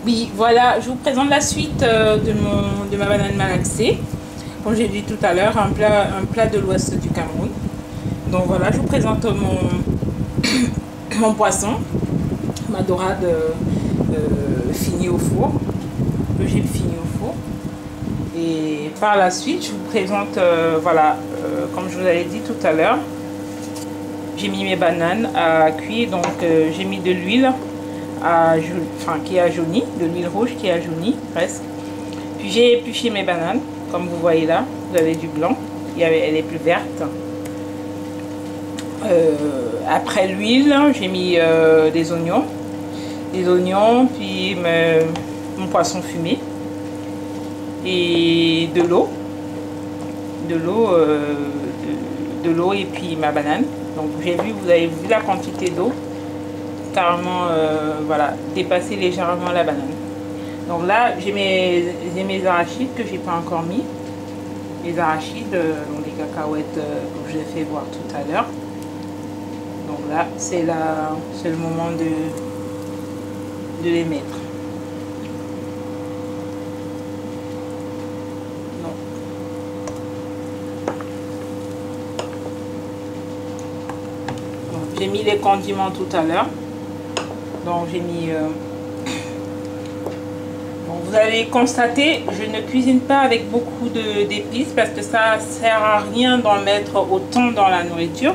Oui, voilà, je vous présente la suite de ma banane malaxée. Comme j'ai dit tout à l'heure, un plat de l'ouest du Cameroun. Donc voilà, je vous présente mon poisson, ma dorade finie au four, le gib fini au four. Et par la suite, je vous présente, comme je vous l'avais dit tout à l'heure, j'ai mis mes bananes à cuire. Donc j'ai mis de l'huile qui a jauni, de l'huile rouge qui a jauni presque. Puis j'ai épluché mes bananes, comme vous voyez là, vous avez du blanc, elle est plus verte. Après l'huile, j'ai mis des oignons, puis mon poisson fumé et de l'eau, de l'eau et puis ma banane. Donc vous avez vu la quantité d'eau, carrément voilà, dépasser légèrement la banane. Donc là j'ai mes arachides que j'ai pas encore mis, les arachides, donc les cacahuètes que je vous ai fait voir tout à l'heure. Donc là c'est le moment de les mettre. J'ai mis les condiments tout à l'heure. Donc j'ai mis... Bon, vous allez constater, je ne cuisine pas avec beaucoup d'épices parce que ça sert à rien d'en mettre autant dans la nourriture.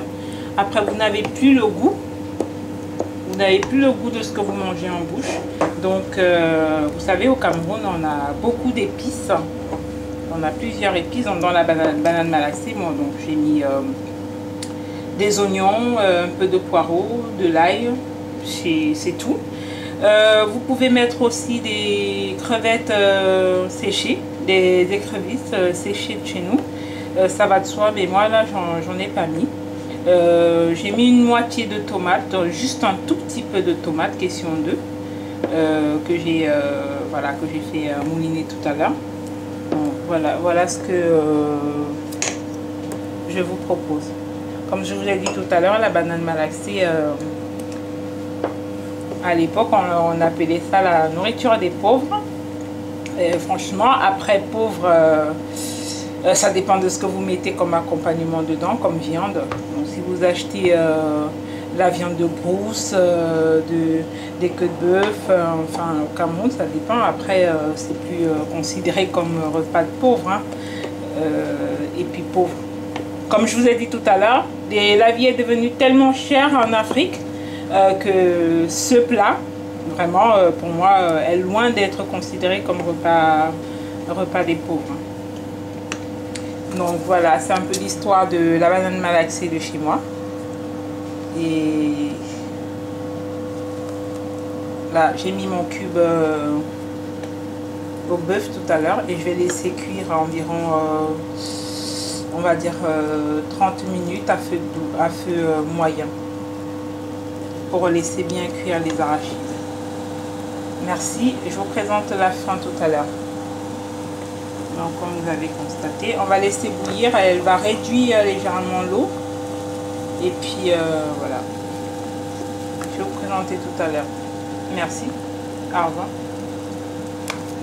Après, vous n'avez plus le goût. Vous n'avez plus le goût de ce que vous mangez en bouche. Donc, vous savez, au Cameroun, on a beaucoup d'épices. On a plusieurs épices dans la banane malaxée. Bon, donc j'ai mis... des oignons, un peu de poireau, de l'ail, c'est tout. Vous pouvez mettre aussi des crevettes séchées, des écrevisses séchées de chez nous. Ça va de soi, mais moi là j'en ai pas mis. J'ai mis une moitié de tomate, juste un tout petit peu de tomate, question 2, que j'ai fait mouliner tout à l'heure. Voilà ce que je vous propose. Comme je vous l'ai dit tout à l'heure, la banane malaxée, à l'époque, on appelait ça la nourriture des pauvres. Et franchement, après pauvre, ça dépend de ce que vous mettez comme accompagnement dedans, comme viande. Donc, si vous achetez la viande de brousse, des queues de bœuf, enfin au Cameroun, ça dépend. Après, c'est plus considéré comme repas de pauvre. Hein. Et puis pauvre. Comme je vous ai dit tout à l'heure, la vie est devenue tellement chère en Afrique que ce plat, vraiment, pour moi, est loin d'être considéré comme repas des pauvres. Donc voilà, c'est un peu l'histoire de la banane malaxée de chez moi. Et là, j'ai mis mon cube au bœuf tout à l'heure et je vais laisser cuire environ... on va dire 30 minutes à feu moyen pour laisser bien cuire les arachides. Merci, je vous présente la fin tout à l'heure. Donc comme vous avez constaté, on va laisser bouillir, elle va réduire légèrement l'eau et puis voilà, je vais vous présenter tout à l'heure. Merci, au revoir.